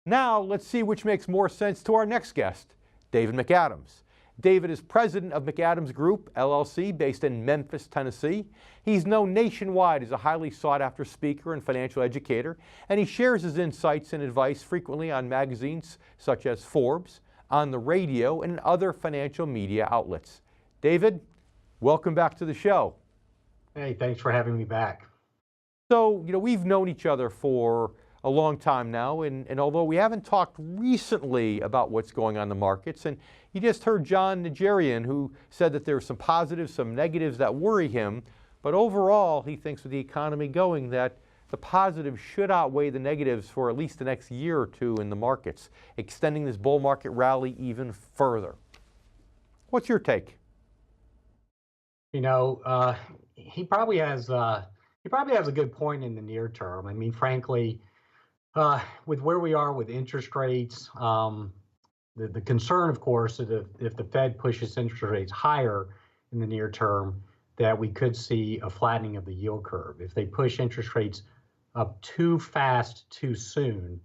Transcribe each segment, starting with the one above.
Now, let's see which makes more sense to our next guest, David McAdams. David is president of McAdams Group, LLC, based in Memphis, Tennessee. He's known nationwide as a highly sought-after speaker and financial educator, and he shares his insights and advice frequently on magazines such as Forbes, on the radio, and in other financial media outlets. David, welcome back to the show. Hey, thanks for having me back. So, we've known each other for a long time now, and although we haven't talked recently about what's going on in the markets, and you just heard John Nigerian, who said that there's some positives, some negatives that worry him, but overall he thinks with the economy going that the positives should outweigh the negatives for at least the next year or two in the markets, extending this bull market rally even further. What's your take? He probably has a good point in the near term. I mean, frankly, with where we are with interest rates, the concern, of course, is if the Fed pushes interest rates higher in the near term, that we could see a flattening of the yield curve. If they push interest rates up too fast, too soon,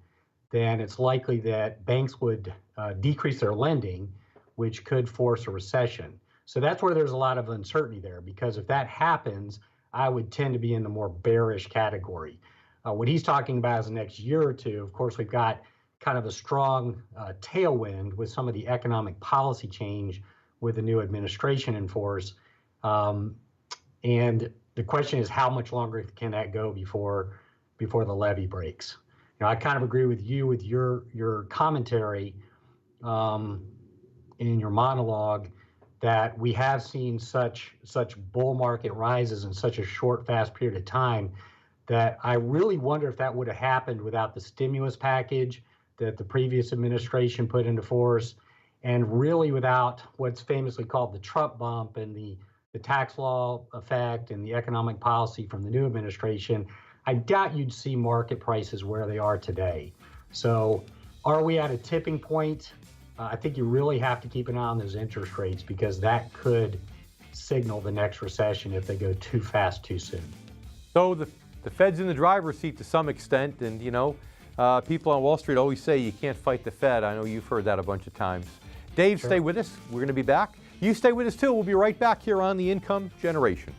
then it's likely that banks would decrease their lending, which could force a recession. So that's where there's a lot of uncertainty there, because if that happens, I would tend to be in the more bearish category. What he's talking about is the next year or two. Of course, we've got kind of a strong tailwind with some of the economic policy change with the new administration in force. And the question is, how much longer can that go before the levee breaks? I kind of agree with you with your commentary in your monologue that we have seen such bull market rises in such a short, fast period of time that I really wonder if that would have happened without the stimulus package that the previous administration put into force, and really without what's famously called the Trump bump and the tax law effect and the economic policy from the new administration. I doubt you'd see market prices where they are today. So are we at a tipping point? I think you really have to keep an eye on those interest rates, because that could signal the next recession if they go too fast, too soon. So the Fed's in the driver's seat to some extent, and people on Wall Street always say you can't fight the Fed. I know you've heard that a bunch of times. Dave, Sure. Stay with us. We're going to be back. You stay with us too. We'll be right back here on The Income Generation.